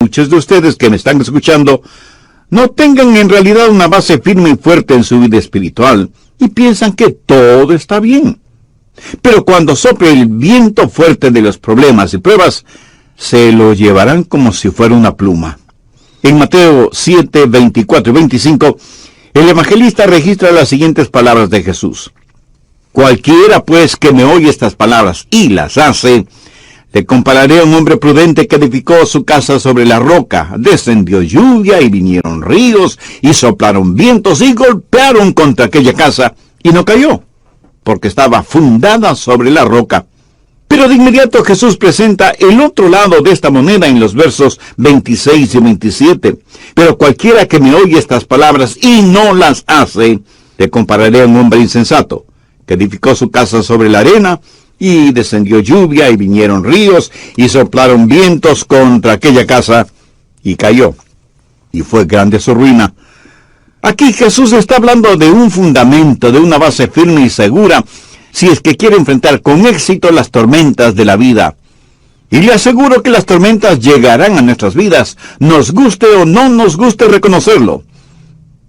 muchos de ustedes que me están escuchando no tengan en realidad una base firme y fuerte en su vida espiritual y piensan que todo está bien. Pero cuando sople el viento fuerte de los problemas y pruebas, se lo llevarán como si fuera una pluma. En Mateo 7, 24 y 25, el evangelista registra las siguientes palabras de Jesús. Cualquiera pues que me oye estas palabras y las hace, le compararé a un hombre prudente que edificó su casa sobre la roca. Descendió lluvia y vinieron ríos y soplaron vientos y golpearon contra aquella casa y no cayó, porque estaba fundada sobre la roca. Pero de inmediato Jesús presenta el otro lado de esta moneda en los versos 26 y 27. Pero cualquiera que me oye estas palabras y no las hace, le compararé a un hombre insensato, que edificó su casa sobre la arena, y descendió lluvia y vinieron ríos y soplaron vientos contra aquella casa y cayó, y fue grande su ruina. Aquí Jesús está hablando de un fundamento, de una base firme y segura, si es que quiere enfrentar con éxito las tormentas de la vida. Y le aseguro que las tormentas llegarán a nuestras vidas, nos guste o no nos guste reconocerlo.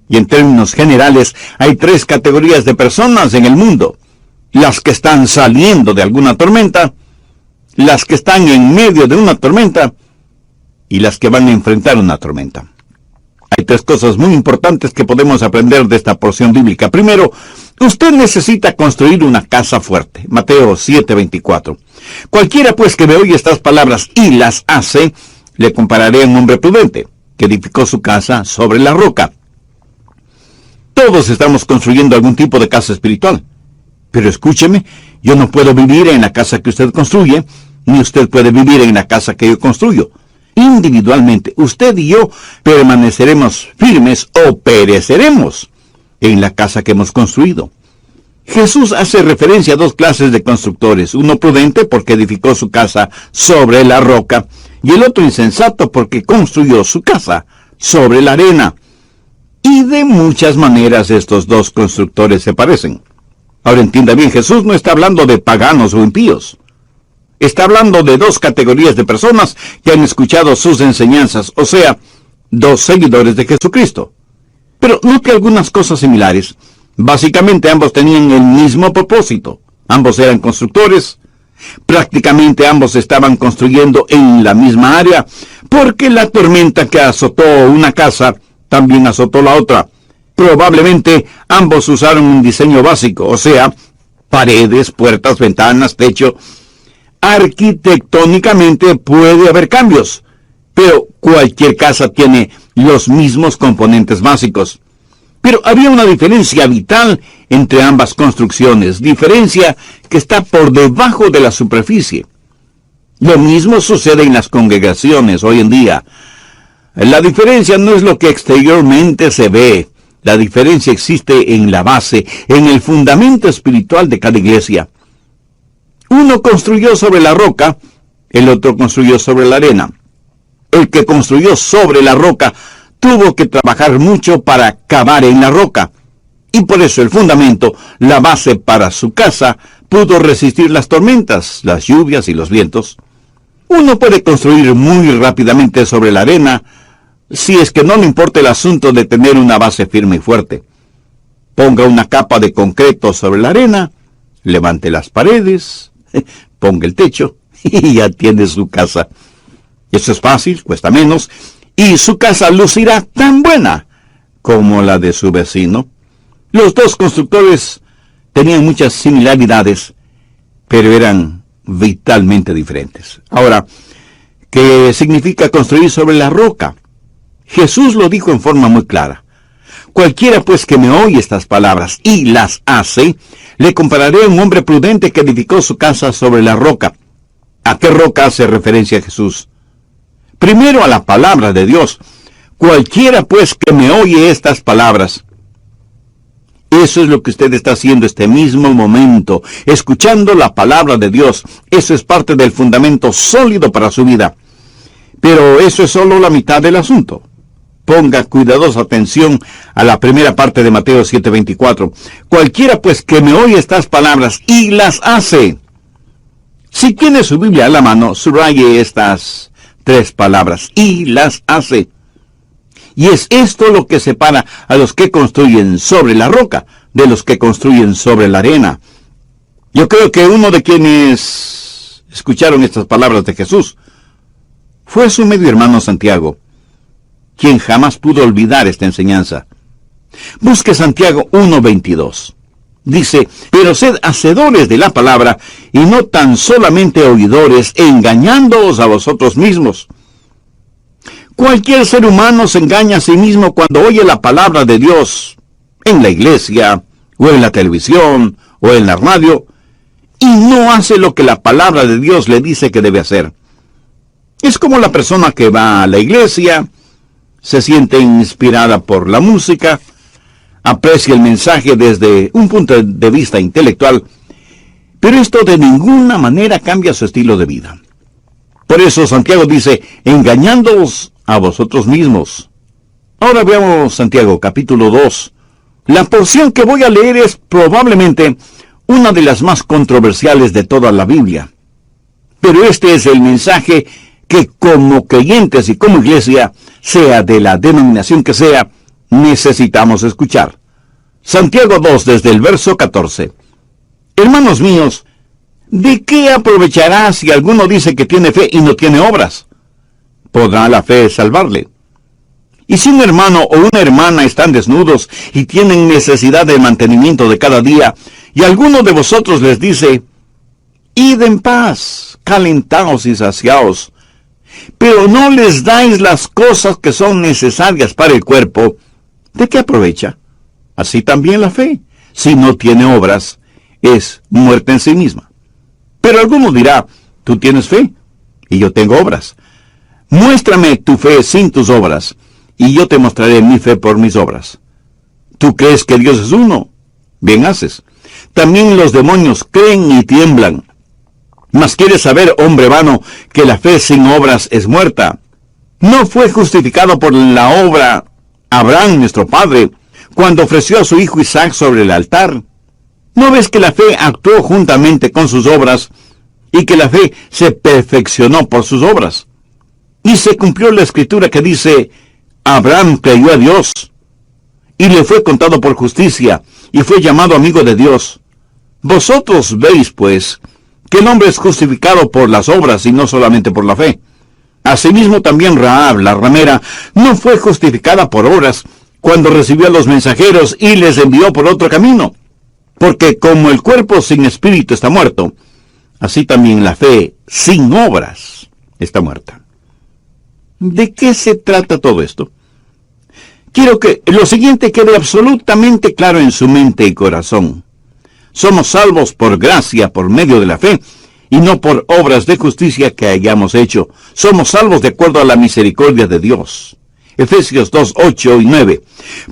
Y en términos generales, hay 3 categorías de personas en el mundo: las que están saliendo de alguna tormenta, las que están en medio de una tormenta y las que van a enfrentar una tormenta. Hay 3 cosas muy importantes que podemos aprender de esta porción bíblica. Primero, usted necesita construir una casa fuerte. Mateo 7:24. Cualquiera pues que me oye estas palabras y las hace, le compararé a un hombre prudente, que edificó su casa sobre la roca. Todos estamos construyendo algún tipo de casa espiritual. Pero escúcheme, yo no puedo vivir en la casa que usted construye, ni usted puede vivir en la casa que yo construyo. Individualmente, usted y yo permaneceremos firmes o pereceremos en la casa que hemos construido. Jesús hace referencia a 2 clases de constructores: uno prudente porque edificó su casa sobre la roca, y el otro insensato porque construyó su casa sobre la arena. Y de muchas maneras estos 2 constructores se parecen. Ahora entienda bien, Jesús no está hablando de paganos o impíos. Está hablando de 2 categorías de personas que han escuchado sus enseñanzas, o sea, 2 seguidores de Jesucristo. Pero note algunas cosas similares. Básicamente ambos tenían el mismo propósito. Ambos eran constructores. Prácticamente ambos estaban construyendo en la misma área, porque la tormenta que azotó una casa también azotó la otra. Probablemente ambos usaron un diseño básico, o sea, paredes, puertas, ventanas, techo. Arquitectónicamente puede haber cambios, pero cualquier casa tiene los mismos componentes básicos. Pero había una diferencia vital entre ambas construcciones, diferencia que está por debajo de la superficie. Lo mismo sucede en las congregaciones hoy en día. La diferencia no es lo que exteriormente se ve. La diferencia existe en la base, en el fundamento espiritual de cada iglesia. Uno construyó sobre la roca, el otro construyó sobre la arena. El que construyó sobre la roca tuvo que trabajar mucho para cavar en la roca. Y por eso el fundamento, la base para su casa, pudo resistir las tormentas, las lluvias y los vientos. Uno puede construir muy rápidamente sobre la arena, si es que no le importa el asunto de tener una base firme y fuerte. Ponga una capa de concreto sobre la arena, levante las paredes, ponga el techo y ya tiene su casa. Eso es fácil, cuesta menos, y su casa lucirá tan buena como la de su vecino. Los 2 constructores tenían muchas similaridades, pero eran vitalmente diferentes. Ahora, ¿qué significa construir sobre la roca? Jesús lo dijo en forma muy clara. Cualquiera pues que me oye estas palabras y las hace, le compararé a un hombre prudente que edificó su casa sobre la roca. ¿A qué roca hace referencia Jesús? Primero a la palabra de Dios. Cualquiera pues que me oye estas palabras. Eso es lo que usted está haciendo este mismo momento, escuchando la palabra de Dios. Eso es parte del fundamento sólido para su vida. Pero eso es solo la mitad del asunto. Ponga cuidadosa atención a la primera parte de Mateo 7:24. Cualquiera pues que me oye estas palabras y las hace. Si tiene su Biblia a la mano, subraye estas 3 palabras, y las hace. Y es esto lo que separa a los que construyen sobre la roca de los que construyen sobre la arena. Yo creo que uno de quienes escucharon estas palabras de Jesús fue su medio hermano Santiago, quien jamás pudo olvidar esta enseñanza. Busque Santiago 1:22. Dice, pero sed hacedores de la palabra, y no tan solamente oidores, engañándoos a vosotros mismos. Cualquier ser humano se engaña a sí mismo cuando oye la palabra de Dios en la iglesia, o en la televisión, o en la radio, y no hace lo que la palabra de Dios le dice que debe hacer. Es como la persona que va a la iglesia, se siente inspirada por la música, aprecia el mensaje desde un punto de vista intelectual, pero esto de ninguna manera cambia su estilo de vida. Por eso Santiago dice, engañándoos a vosotros mismos. Ahora veamos Santiago capítulo 2. La porción que voy a leer es probablemente una de las más controversiales de toda la Biblia. Pero este es el mensaje que como creyentes y como iglesia, sea de la denominación que sea, necesitamos escuchar. Santiago 2, desde el verso 14. Hermanos míos, ¿de qué aprovechará si alguno dice que tiene fe y no tiene obras? ¿Podrá la fe salvarle? Y si un hermano o una hermana están desnudos y tienen necesidad de mantenimiento de cada día, y alguno de vosotros les dice, id en paz, calentaos y saciaos, pero no les dais las cosas que son necesarias para el cuerpo, ¿de qué aprovecha? Así también la fe, si no tiene obras, es muerta en sí misma. Pero alguno dirá, tú tienes fe, y yo tengo obras. Muéstrame tu fe sin tus obras, y yo te mostraré mi fe por mis obras. ¿Tú crees que Dios es uno? Bien haces. También los demonios creen y tiemblan. Mas quieres saber, hombre vano, que la fe sin obras es muerta. ¿No fue justificado por la obra Abraham, nuestro padre, cuando ofreció a su hijo Isaac sobre el altar? ¿No ves que la fe actuó juntamente con sus obras, y que la fe se perfeccionó por sus obras? Y se cumplió la escritura que dice, Abraham creyó a Dios, y le fue contado por justicia, y fue llamado amigo de Dios. Vosotros veis, pues, que el hombre es justificado por las obras y no solamente por la fe. Asimismo también Rahab, la ramera, no fue justificada por obras cuando recibió a los mensajeros y les envió por otro camino. Porque como el cuerpo sin espíritu está muerto, así también la fe sin obras está muerta. ¿De qué se trata todo esto? Quiero que lo siguiente quede absolutamente claro en su mente y corazón. Somos salvos por gracia, por medio de la fe, y no por obras de justicia que hayamos hecho. Somos salvos de acuerdo a la misericordia de Dios. Efesios 2, 8 y 9.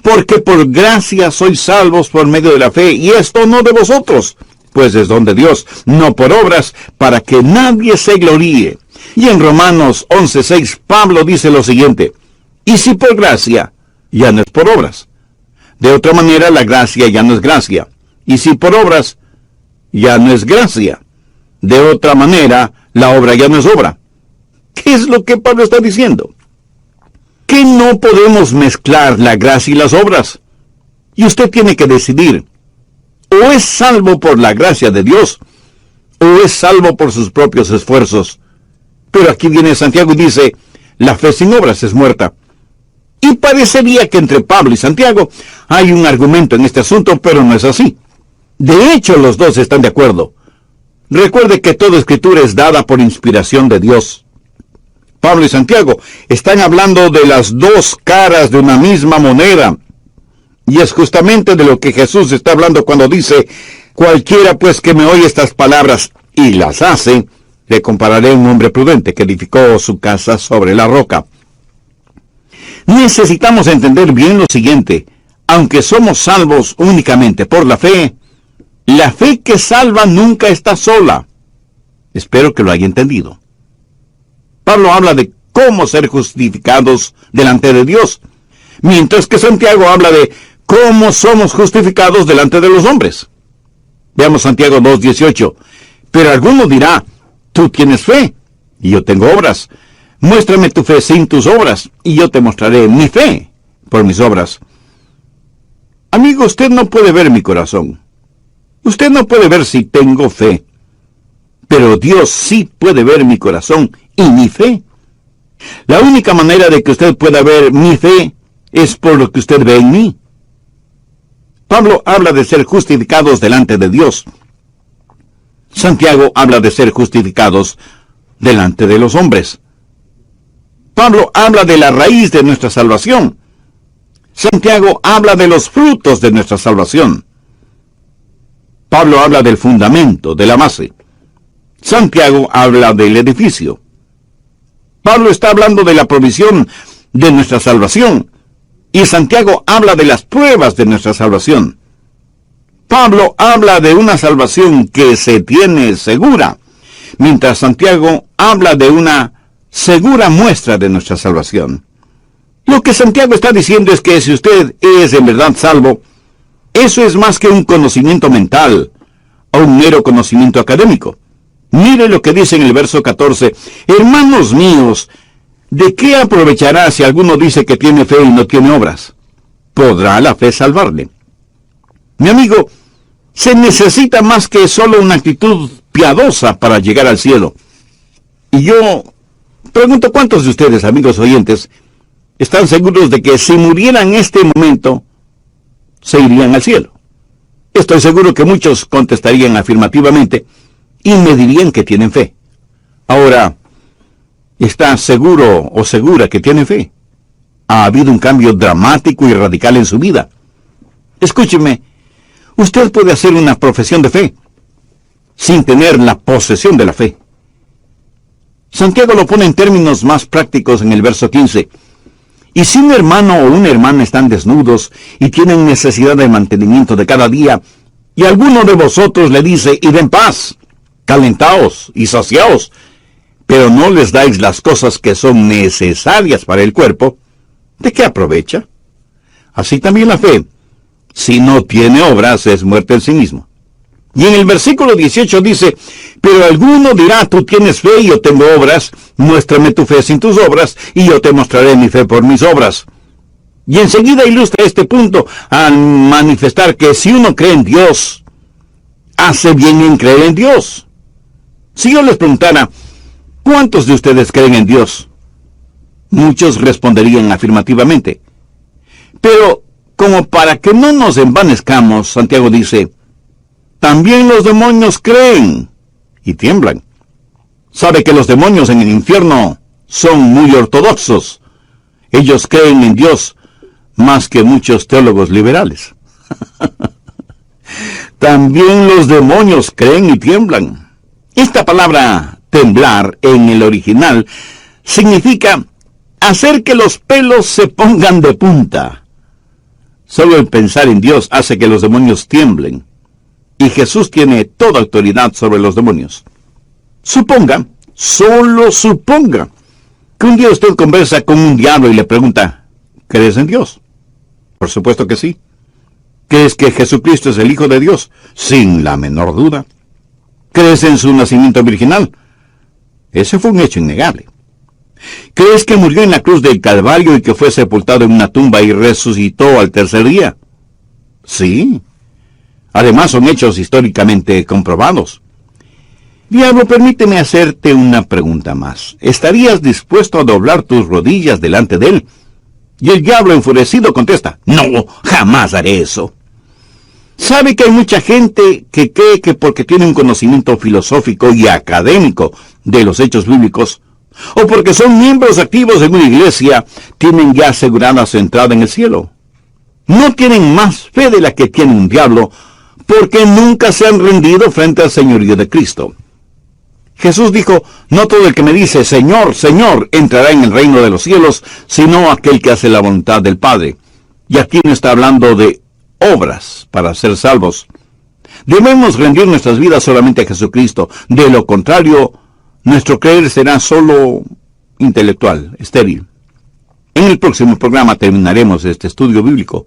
Porque por gracia sois salvos por medio de la fe, y esto no de vosotros, pues es don de Dios, no por obras, para que nadie se gloríe. Y en Romanos 11, 6, Pablo dice lo siguiente, y si por gracia, ya no es por obras. De otra manera, la gracia ya no es gracia. Y si por obras, ya no es gracia. De otra manera, la obra ya no es obra. ¿Qué es lo que Pablo está diciendo? Que no podemos mezclar la gracia y las obras. Y usted tiene que decidir, o es salvo por la gracia de Dios, o es salvo por sus propios esfuerzos. Pero aquí viene Santiago y dice, la fe sin obras es muerta. Y parecería que entre Pablo y Santiago hay un argumento en este asunto, pero no es así. De hecho, los dos están de acuerdo. Recuerde que toda escritura es dada por inspiración de Dios. Pablo y Santiago están hablando de las dos caras de una misma moneda. Y es justamente de lo que Jesús está hablando cuando dice, cualquiera pues que me oye estas palabras y las hace, le compararé a un hombre prudente que edificó su casa sobre la roca. Necesitamos entender bien lo siguiente. Aunque somos salvos únicamente por la fe que salva nunca está sola. Espero que lo haya entendido. Pablo habla de cómo ser justificados delante de Dios, mientras que Santiago habla de cómo somos justificados delante de los hombres. Veamos Santiago 2:18. Pero alguno dirá, tú tienes fe, y yo tengo obras. Muéstrame tu fe sin tus obras, y yo te mostraré mi fe por mis obras. Amigo, usted no puede ver mi corazón. Usted no puede ver si tengo fe. Pero Dios sí puede ver mi corazón y mi fe. La única manera de que usted pueda ver mi fe es por lo que usted ve en mí. Pablo habla de ser justificados delante de Dios. Santiago habla de ser justificados delante de los hombres. Pablo habla de la raíz de nuestra salvación. Santiago habla de los frutos de nuestra salvación. Pablo habla del fundamento, de la base. Santiago habla del edificio. Pablo está hablando de la provisión de nuestra salvación. Y Santiago habla de las pruebas de nuestra salvación. Pablo habla de una salvación que se tiene segura, mientras Santiago habla de una segura muestra de nuestra salvación. Lo que Santiago está diciendo es que si usted es en verdad salvo, eso es más que un conocimiento mental o un mero conocimiento académico. Mire lo que dice en el verso 14. Hermanos míos, ¿de qué aprovechará si alguno dice que tiene fe y no tiene obras? ¿Podrá la fe salvarle? Mi amigo, se necesita más que solo una actitud piadosa para llegar al cielo. Y yo pregunto, ¿cuántos de ustedes, amigos oyentes, están seguros de que si murieran en este momento, se irían al cielo? Estoy seguro que muchos contestarían afirmativamente y me dirían que tienen fe. Ahora, ¿está seguro o segura que tiene fe? Ha habido un cambio dramático y radical en su vida. Escúcheme, usted puede hacer una profesión de fe sin tener la posesión de la fe. Santiago lo pone en términos más prácticos en el verso 15. Y si un hermano o una hermana están desnudos y tienen necesidad de mantenimiento de cada día, y alguno de vosotros le dice, id en paz, calentaos y saciaos, pero no les dais las cosas que son necesarias para el cuerpo, ¿de qué aprovecha? Así también la fe, si no tiene obras, es muerta en sí mismo. Y en el versículo 18 dice, pero alguno dirá, tú tienes fe y yo tengo obras, muéstrame tu fe sin tus obras, y yo te mostraré mi fe por mis obras. Y enseguida ilustra este punto al manifestar que si uno cree en Dios, hace bien en creer en Dios. Si yo les preguntara, ¿cuántos de ustedes creen en Dios? Muchos responderían afirmativamente. Pero, como para que no nos envanezcamos, Santiago dice, también los demonios creen y tiemblan. Sabe que los demonios en el infierno son muy ortodoxos. Ellos creen en Dios más que muchos teólogos liberales. También los demonios creen y tiemblan. Esta palabra temblar en el original significa hacer que los pelos se pongan de punta. Solo el pensar en Dios hace que los demonios tiemblen. Y Jesús tiene toda autoridad sobre los demonios. Suponga, solo suponga, que un día usted conversa con un diablo y le pregunta, ¿crees en Dios? Por supuesto que sí. ¿Crees que Jesucristo es el Hijo de Dios? Sin la menor duda. ¿Crees en su nacimiento virginal? Ese fue un hecho innegable. ¿Crees que murió en la cruz del Calvario y que fue sepultado en una tumba y resucitó al tercer día? Sí. Además, son hechos históricamente comprobados. Diablo, permíteme hacerte una pregunta más. ¿Estarías dispuesto a doblar tus rodillas delante de él? Y el diablo enfurecido contesta, no, jamás haré eso. ¿Sabe que hay mucha gente que cree que porque tiene un conocimiento filosófico y académico de los hechos bíblicos, o porque son miembros activos de una iglesia, tienen ya asegurada su entrada en el cielo? No tienen más fe de la que tiene un diablo, porque nunca se han rendido frente al señorío de Cristo. Jesús dijo, no todo el que me dice, Señor, Señor, entrará en el reino de los cielos, sino aquel que hace la voluntad del Padre. Y aquí no está hablando de obras para ser salvos. Debemos rendir nuestras vidas solamente a Jesucristo. De lo contrario, nuestro creer será solo intelectual, estéril. En el próximo programa terminaremos este estudio bíblico.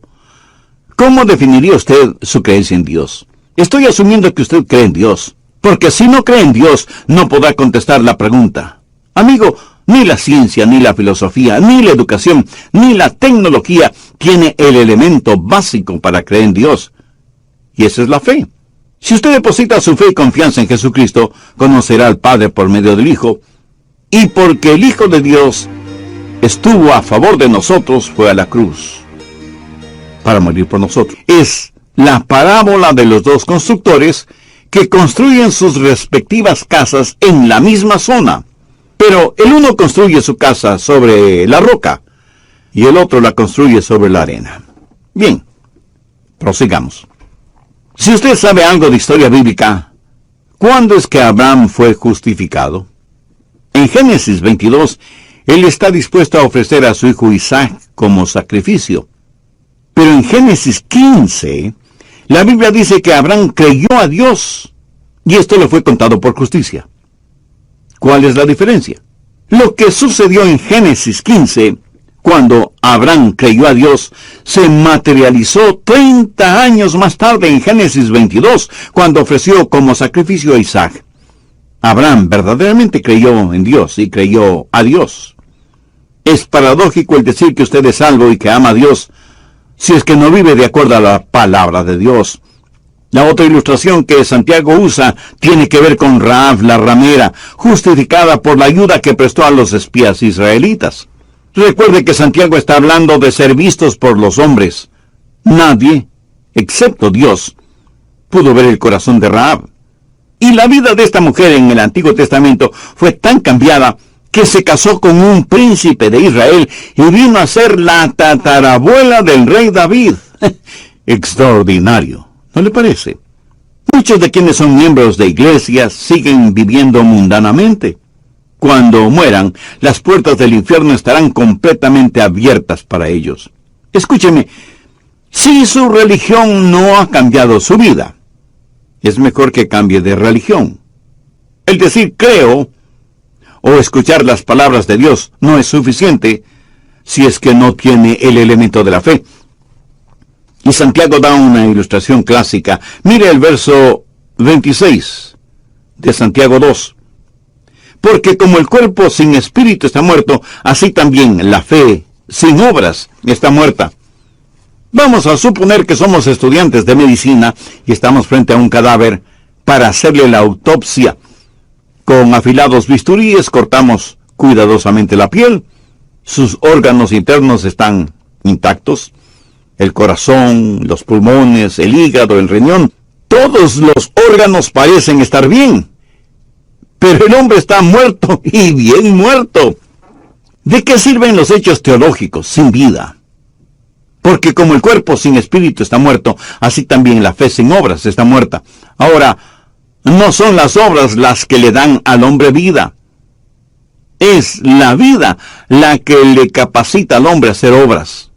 ¿Cómo definiría usted su creencia en Dios? Estoy asumiendo que usted cree en Dios, porque si no cree en Dios, no podrá contestar la pregunta. Amigo, Ni la ciencia, ni la filosofía, ni la educación, ni la tecnología tiene el elemento básico para creer en Dios. Y esa es la fe. Si usted deposita su fe y confianza en Jesucristo, conocerá al Padre por medio del Hijo. Y porque el Hijo de Dios estuvo a favor de nosotros, fue a la cruz para morir por nosotros. Es la parábola de los dos constructores que construyen sus respectivas casas en la misma zona. Pero el uno construye su casa sobre la roca y el otro la construye sobre la arena. Bien, prosigamos. Si usted sabe algo de historia bíblica, ¿cuándo es que Abraham fue justificado? En Génesis 22, él está dispuesto a ofrecer a su hijo Isaac como sacrificio. Pero en Génesis 15, la Biblia dice que Abraham creyó a Dios, y esto le fue contado por justicia. ¿Cuál es la diferencia? Lo que sucedió en Génesis 15, cuando Abraham creyó a Dios, se materializó 30 años más tarde en Génesis 22, cuando ofreció como sacrificio a Isaac. Abraham verdaderamente creyó en Dios y creyó a Dios. Es paradójico el decir que usted es salvo y que ama a Dios, si es que no vive de acuerdo a la palabra de Dios. La otra ilustración que Santiago usa tiene que ver con Rahab la ramera, justificada por la ayuda que prestó a los espías israelitas. Recuerde que Santiago está hablando de ser vistos por los hombres. Nadie, excepto Dios, pudo ver el corazón de Rahab. Y la vida de esta mujer en el Antiguo Testamento fue tan cambiada que se casó con un príncipe de Israel y vino a ser la tatarabuela del rey David. Extraordinario, ¿no le parece? Muchos de quienes son miembros de iglesias siguen viviendo mundanamente. Cuando mueran, las puertas del infierno estarán completamente abiertas para ellos. Escúcheme, si su religión no ha cambiado su vida, es mejor que cambie de religión. El decir creo o escuchar las palabras de Dios no es suficiente si es que no tiene el elemento de la fe. Y Santiago da una ilustración clásica. Mire el verso 26 de Santiago 2. Porque como el cuerpo sin espíritu está muerto, así también la fe sin obras está muerta. Vamos a suponer que somos estudiantes de medicina y estamos frente a un cadáver para hacerle la autopsia. Con afilados bisturíes cortamos cuidadosamente la piel. Sus órganos internos están intactos. El corazón, los pulmones, el hígado, el riñón. Todos los órganos parecen estar bien. Pero el hombre está muerto y bien muerto. ¿De qué sirven los hechos teológicos sin vida? Porque como el cuerpo sin espíritu está muerto, así también la fe sin obras está muerta. Ahora, no son las obras las que le dan al hombre vida. Es la vida la que le capacita al hombre a hacer obras.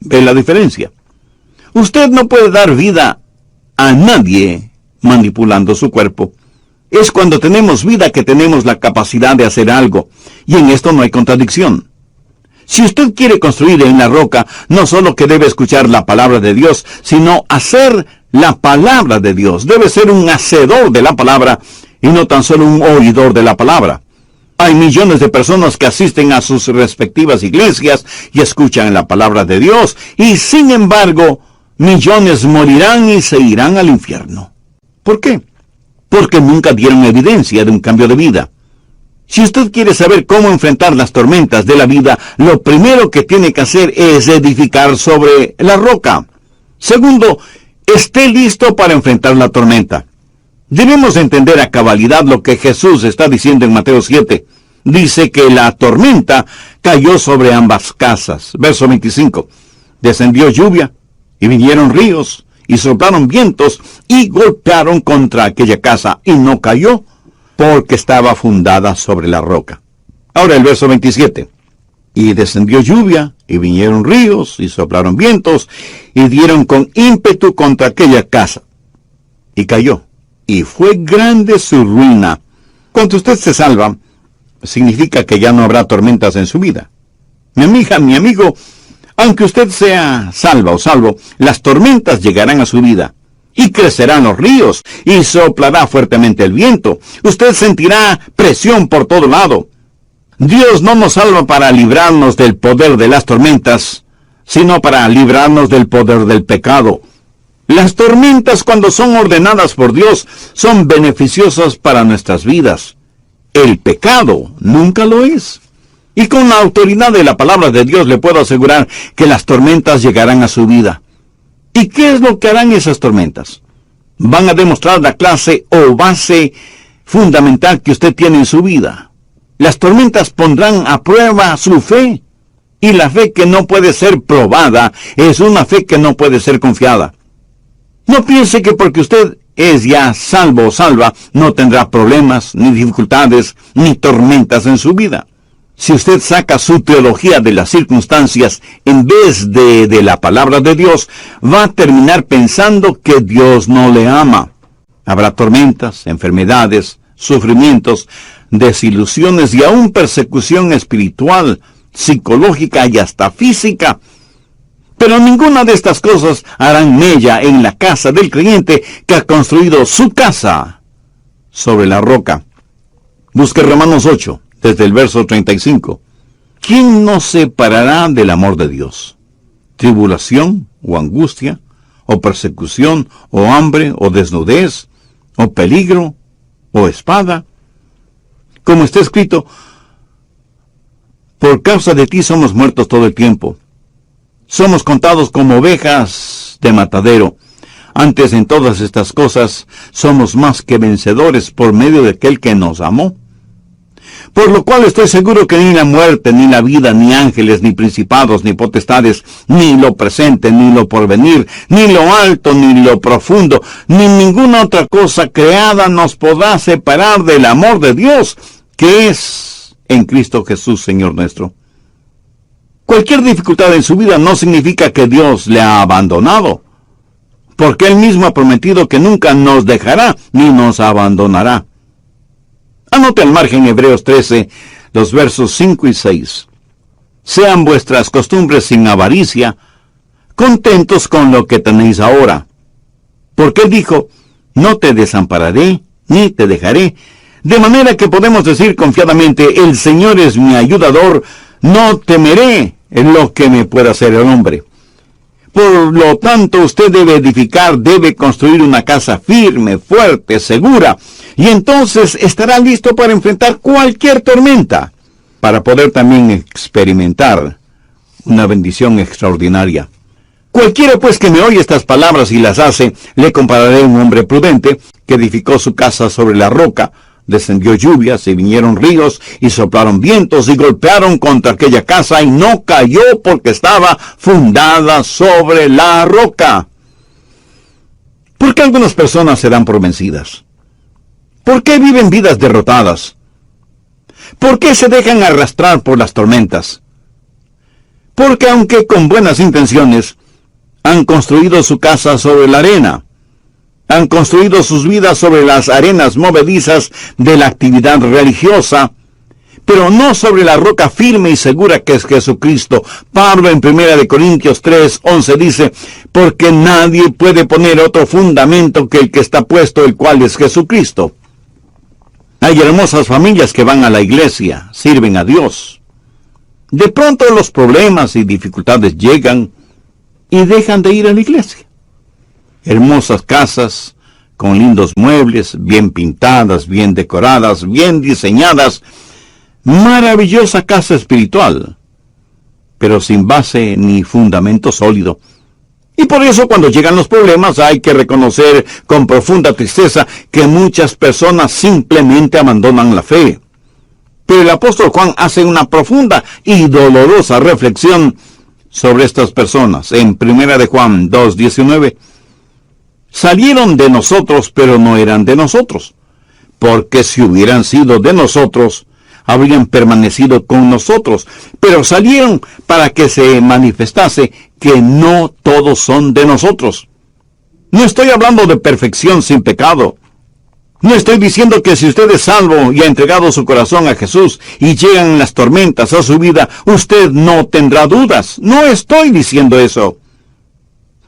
¿Ve la diferencia? Usted no puede dar vida a nadie manipulando su cuerpo. Es cuando tenemos vida que tenemos la capacidad de hacer algo, y en esto no hay contradicción. Si usted quiere construir en la roca, no solo que debe escuchar la palabra de Dios, sino hacer la palabra de Dios. Debe ser un hacedor de la palabra, y no tan solo un oidor de la palabra. Hay millones de personas que asisten a sus respectivas iglesias y escuchan la palabra de Dios, y sin embargo, millones morirán y se irán al infierno. ¿Por qué? Porque nunca dieron evidencia de un cambio de vida. Si usted quiere saber cómo enfrentar las tormentas de la vida, lo primero que tiene que hacer es edificar sobre la roca. Segundo, esté listo para enfrentar la tormenta. Debemos entender a cabalidad lo que Jesús está diciendo en Mateo 7. Dice que la tormenta cayó sobre ambas casas. Verso 25. Descendió lluvia, y vinieron ríos, y soplaron vientos, y golpearon contra aquella casa, y no cayó, porque estaba fundada sobre la roca. Ahora el verso 27. Y descendió lluvia, y vinieron ríos, y soplaron vientos, y dieron con ímpetu contra aquella casa, y cayó. Y fue grande su ruina. Cuando usted se salva, significa que ya no habrá tormentas en su vida. Mi amiga, mi amigo, aunque usted sea salva o salvo, las tormentas llegarán a su vida. Y crecerán los ríos, y soplará fuertemente el viento. Usted sentirá presión por todo lado. Dios no nos salva para librarnos del poder de las tormentas, sino para librarnos del poder del pecado. Las tormentas, cuando son ordenadas por Dios, son beneficiosas para nuestras vidas. El pecado nunca lo es. Y con la autoridad de la palabra de Dios le puedo asegurar que las tormentas llegarán a su vida. ¿Y qué es lo que harán esas tormentas? Van a demostrar la clase o base fundamental que usted tiene en su vida. Las tormentas pondrán a prueba su fe. Y la fe que no puede ser probada es una fe que no puede ser confiada. No piense que porque usted es ya salvo o salva, no tendrá problemas, ni dificultades, ni tormentas en su vida. Si usted saca su teología de las circunstancias en vez de la palabra de Dios, va a terminar pensando que Dios no le ama. Habrá tormentas, enfermedades, sufrimientos, desilusiones y aún persecución espiritual, psicológica y hasta física. Pero ninguna de estas cosas harán mella en la casa del creyente que ha construido su casa sobre la roca. Busque Romanos 8, desde el verso 35. ¿Quién nos separará del amor de Dios? ¿Tribulación o angustia, o persecución, o hambre, o desnudez, o peligro, o espada? Como está escrito, por causa de ti somos muertos todo el tiempo. Somos contados como ovejas de matadero. Antes en todas estas cosas somos más que vencedores por medio de aquel que nos amó. Por lo cual estoy seguro que ni la muerte, ni la vida, ni ángeles, ni principados, ni potestades, ni lo presente, ni lo porvenir, ni lo alto, ni lo profundo, ni ninguna otra cosa creada nos podrá separar del amor de Dios, que es en Cristo Jesús, Señor nuestro. Cualquier dificultad en su vida no significa que Dios le ha abandonado, porque Él mismo ha prometido que nunca nos dejará ni nos abandonará. Anote al margen Hebreos 13, los versos 5 y 6. Sean vuestras costumbres sin avaricia, contentos con lo que tenéis ahora. Porque Él dijo, no te desampararé, ni te dejaré. De manera que podemos decir confiadamente, el Señor es mi ayudador, no temeré en lo que me pueda hacer el hombre. Por lo tanto, usted debe edificar, debe construir una casa firme, fuerte, segura, y entonces estará listo para enfrentar cualquier tormenta, para poder también experimentar una bendición extraordinaria. Cualquiera pues que me oye estas palabras y las hace, le compararé a un hombre prudente que edificó su casa sobre la roca. Descendió lluvias y vinieron ríos y soplaron vientos y golpearon contra aquella casa y no cayó porque estaba fundada sobre la roca. ¿Por qué algunas personas se dan por vencidas? ¿Por qué viven vidas derrotadas? ¿Por qué se dejan arrastrar por las tormentas? Porque aunque con buenas intenciones, han construido su casa sobre la arena. Han construido sus vidas sobre las arenas movedizas de la actividad religiosa, pero no sobre la roca firme y segura que es Jesucristo. Pablo en 1 Corintios 3:11 dice, porque nadie puede poner otro fundamento que el que está puesto, el cual es Jesucristo. Hay hermosas familias que van a la iglesia, sirven a Dios. De pronto los problemas y dificultades llegan y dejan de ir a la iglesia. Hermosas casas, con lindos muebles, bien pintadas, bien decoradas, bien diseñadas. Maravillosa casa espiritual, pero sin base ni fundamento sólido. Y por eso cuando llegan los problemas hay que reconocer con profunda tristeza que muchas personas simplemente abandonan la fe. Pero el apóstol Juan hace una profunda y dolorosa reflexión sobre estas personas. En 1 Juan 2:19, salieron de nosotros, pero no eran de nosotros, porque si hubieran sido de nosotros, habrían permanecido con nosotros, pero salieron para que se manifestase que no todos son de nosotros. No estoy hablando de perfección sin pecado. No estoy diciendo que si usted es salvo y ha entregado su corazón a Jesús y llegan las tormentas a su vida, usted no tendrá dudas. No estoy diciendo eso.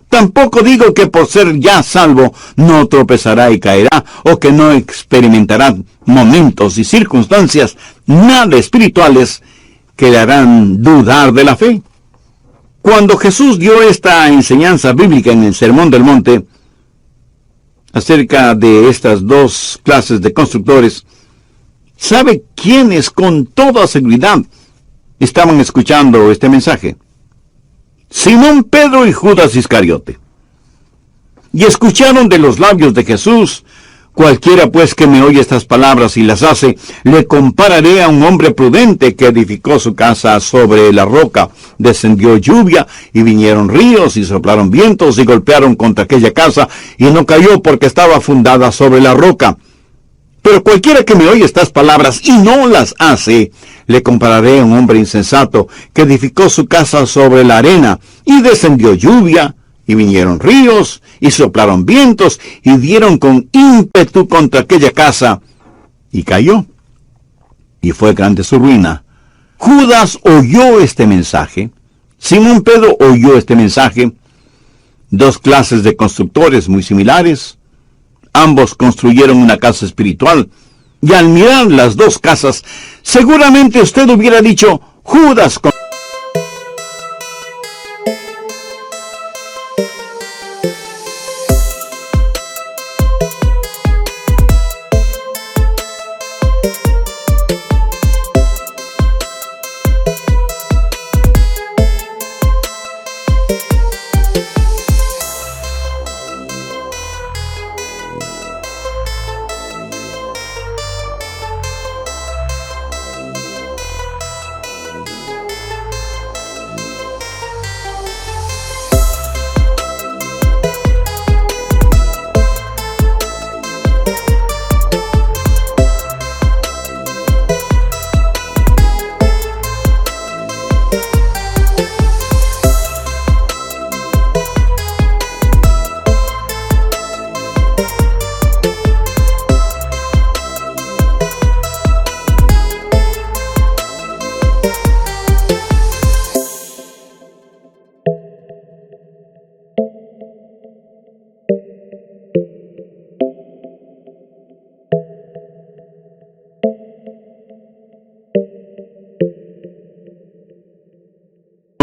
Tampoco digo que por ser ya salvo no tropezará y caerá, o que no experimentará momentos y circunstancias nada espirituales que le harán dudar de la fe. Cuando Jesús dio esta enseñanza bíblica en el Sermón del Monte, acerca de estas dos clases de constructores, ¿sabe quiénes con toda seguridad estaban escuchando este mensaje? Simón Pedro y Judas Iscariote. Y escucharon de los labios de Jesús: cualquiera pues que me oye estas palabras y las hace, le compararé a un hombre prudente que edificó su casa sobre la roca. Descendió lluvia, y vinieron ríos, y soplaron vientos, y golpearon contra aquella casa, y no cayó porque estaba fundada sobre la roca. Pero cualquiera que me oye estas palabras y no las hace, le compararé a un hombre insensato que edificó su casa sobre la arena, y descendió lluvia, y vinieron ríos, y soplaron vientos, y dieron con ímpetu contra aquella casa, y cayó. Y fue grande su ruina. Judas oyó este mensaje. Simón Pedro oyó este mensaje. Dos clases de constructores muy similares. Ambos construyeron una casa espiritual, y al mirar las dos casas, seguramente usted hubiera dicho: Judas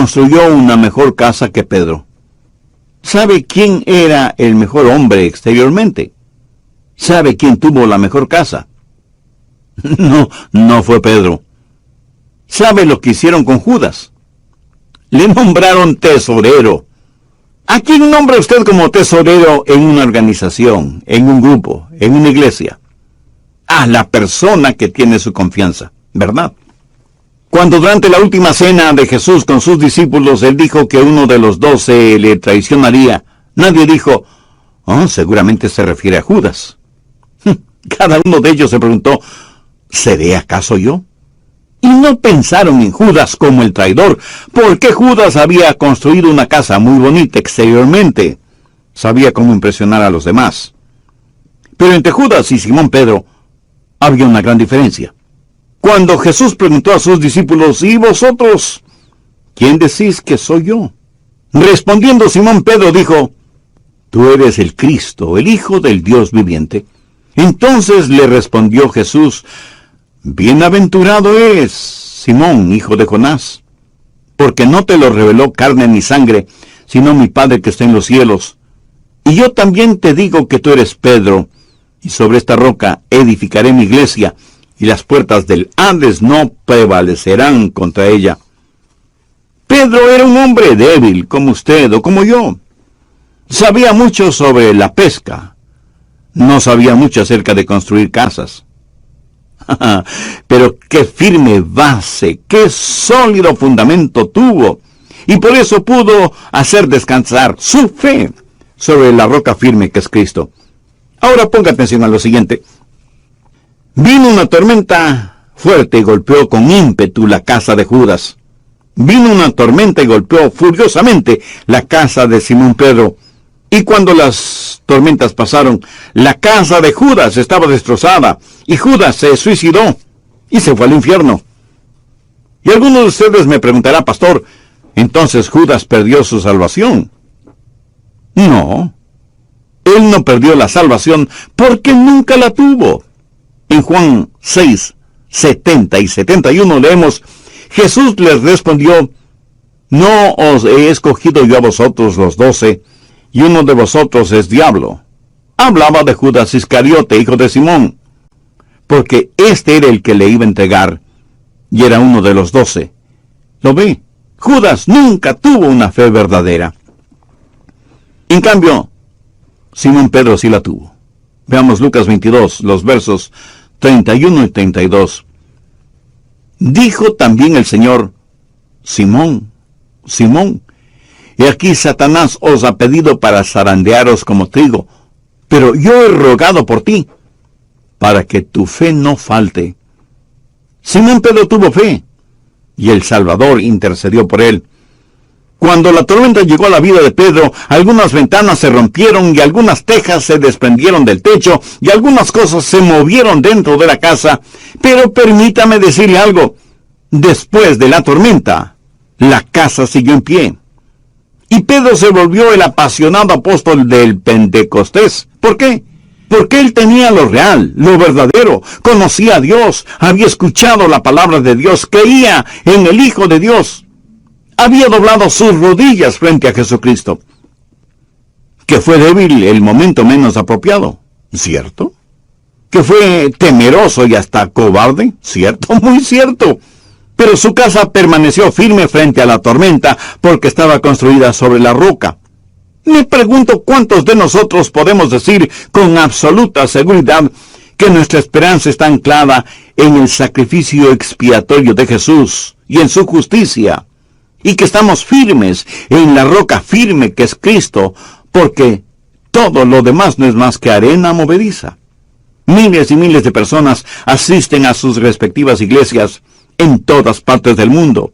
construyó una mejor casa que Pedro. ¿Sabe quién era el mejor hombre exteriormente? ¿Sabe quién tuvo la mejor casa? No fue Pedro. ¿Sabe lo que hicieron con Judas? Le nombraron tesorero. ¿A quién nombra usted como tesorero en una organización, en un grupo, en una iglesia? A la persona que tiene su confianza, ¿verdad? Cuando durante la última cena de Jesús con sus discípulos, él dijo que uno de los 12 le traicionaría, nadie dijo: oh, seguramente se refiere a Judas. Cada uno de ellos se preguntó: ¿seré acaso yo? Y no pensaron en Judas como el traidor, porque Judas había construido una casa muy bonita exteriormente. Sabía cómo impresionar a los demás. Pero entre Judas y Simón Pedro había una gran diferencia. Cuando Jesús preguntó a sus discípulos: ¿y vosotros, quién decís que soy yo? Respondiendo Simón Pedro dijo: tú eres el Cristo, el Hijo del Dios viviente. Entonces le respondió Jesús: bienaventurado eres, Simón, hijo de Jonás, porque no te lo reveló carne ni sangre, sino mi Padre que está en los cielos. Y yo también te digo que tú eres Pedro, y sobre esta roca edificaré mi iglesia, y las puertas del Hades no prevalecerán contra ella. Pedro era un hombre débil, como usted o como yo. Sabía mucho sobre la pesca. No sabía mucho acerca de construir casas. Pero qué firme base, qué sólido fundamento tuvo. Y por eso pudo hacer descansar su fe sobre la roca firme que es Cristo. Ahora ponga atención a lo siguiente. Vino una tormenta fuerte y golpeó con ímpetu la casa de Judas. Vino una tormenta y golpeó furiosamente la casa de Simón Pedro. Y cuando las tormentas pasaron, la casa de Judas estaba destrozada, y Judas se suicidó y se fue al infierno. Y alguno de ustedes me preguntará: pastor, ¿entonces Judas perdió su salvación? No, él no perdió la salvación porque nunca la tuvo. En Juan 6, 70 y 71 leemos, Jesús les respondió, no os he escogido yo a vosotros los 12, y uno de vosotros es diablo. Hablaba de Judas Iscariote, hijo de Simón, porque este era el que le iba a entregar, y era uno de los 12. ¿Lo ve? Judas nunca tuvo una fe verdadera. En cambio, Simón Pedro sí la tuvo. Veamos Lucas 22, los versos 31 y 32. Dijo también el Señor, Simón, Simón, y aquí Satanás os ha pedido para zarandearos como trigo, pero yo he rogado por ti, para que tu fe no falte. Simón Pedro tuvo fe, y el Salvador intercedió por él. Cuando la tormenta llegó a la vida de Pedro, algunas ventanas se rompieron y algunas tejas se desprendieron del techo y algunas cosas se movieron dentro de la casa. Pero permítame decirle algo. Después de la tormenta, la casa siguió en pie. Y Pedro se volvió el apasionado apóstol del Pentecostés. ¿Por qué? Porque él tenía lo real, lo verdadero, conocía a Dios, había escuchado la palabra de Dios, creía en el Hijo de Dios. Había doblado sus rodillas frente a Jesucristo. Que fue débil el momento menos apropiado, ¿cierto? Que fue temeroso y hasta cobarde, ¿cierto? Muy cierto. Pero su casa permaneció firme frente a la tormenta porque estaba construida sobre la roca. Me pregunto cuántos de nosotros podemos decir con absoluta seguridad que nuestra esperanza está anclada en el sacrificio expiatorio de Jesús y en su justicia, y que estamos firmes en la roca firme que es Cristo, porque todo lo demás no es más que arena movediza. Miles y miles de personas asisten a sus respectivas iglesias en todas partes del mundo.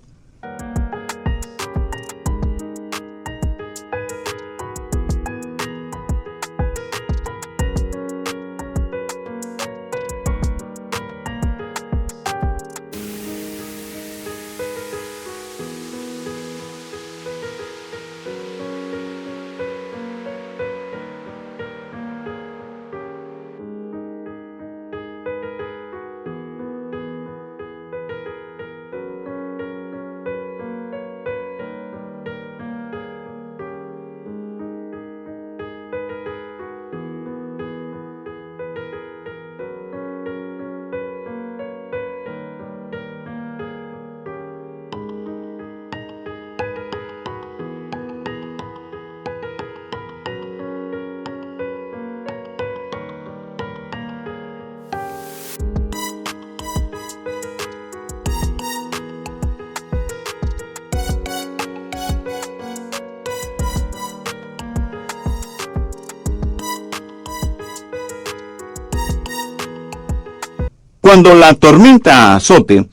Cuando la tormenta azote,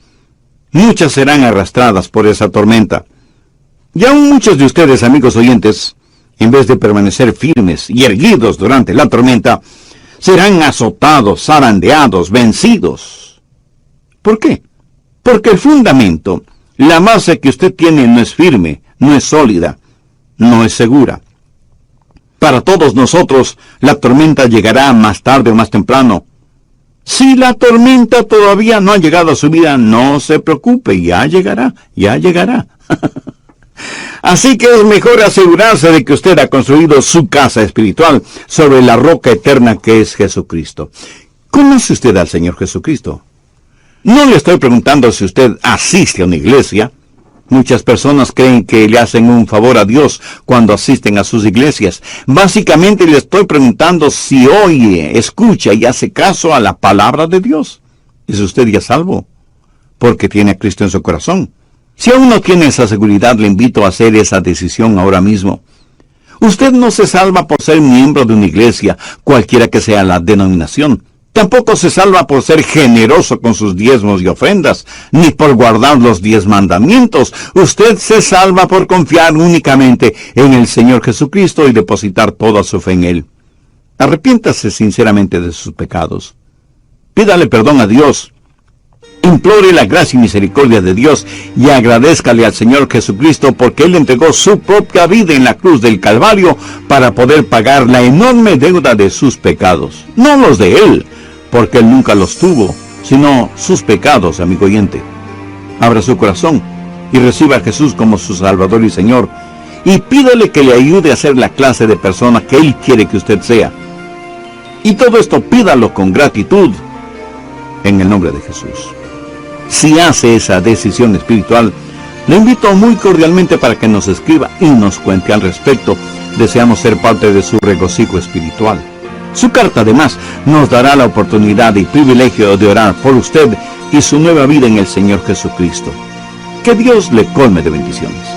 muchas serán arrastradas por esa tormenta. Y aún muchos de ustedes, amigos oyentes, en vez de permanecer firmes y erguidos durante la tormenta, serán azotados, zarandeados, vencidos. ¿Por qué? Porque el fundamento, la base que usted tiene no es firme, no es sólida, no es segura. Para todos nosotros, la tormenta llegará más tarde o más temprano. Si la tormenta todavía no ha llegado a su vida, no se preocupe, ya llegará, ya llegará. Así que es mejor asegurarse de que usted ha construido su casa espiritual sobre la roca eterna que es Jesucristo. ¿Conoce usted al Señor Jesucristo? No le estoy preguntando si usted asiste a una iglesia. Muchas personas creen que le hacen un favor a Dios cuando asisten a sus iglesias. Básicamente le estoy preguntando si oye, escucha y hace caso a la palabra de Dios. ¿Es usted ya salvo? Porque tiene a Cristo en su corazón. Si aún no tiene esa seguridad, le invito a hacer esa decisión ahora mismo. Usted no se salva por ser miembro de una iglesia, cualquiera que sea la denominación. Tampoco se salva por ser generoso con sus diezmos y ofrendas, ni por guardar los 10 mandamientos. Usted se salva por confiar únicamente en el Señor Jesucristo y depositar toda su fe en Él. Arrepiéntase sinceramente de sus pecados. Pídale perdón a Dios Implore la gracia y misericordia de Dios y agradézcale al Señor Jesucristo porque Él entregó su propia vida en la cruz del Calvario para poder pagar la enorme deuda de sus pecados. No los de Él, porque Él nunca los tuvo, sino sus pecados, amigo oyente. Abra su corazón y reciba a Jesús como su Salvador y Señor, y pídale que le ayude a ser la clase de persona que Él quiere que usted sea. Y todo esto pídalo con gratitud, en el nombre de Jesús. Si hace esa decisión espiritual, le invito muy cordialmente para que nos escriba y nos cuente al respecto. Deseamos ser parte de su regocijo espiritual. Su carta, además, nos dará la oportunidad y privilegio de orar por usted y su nueva vida en el Señor Jesucristo. Que Dios le colme de bendiciones.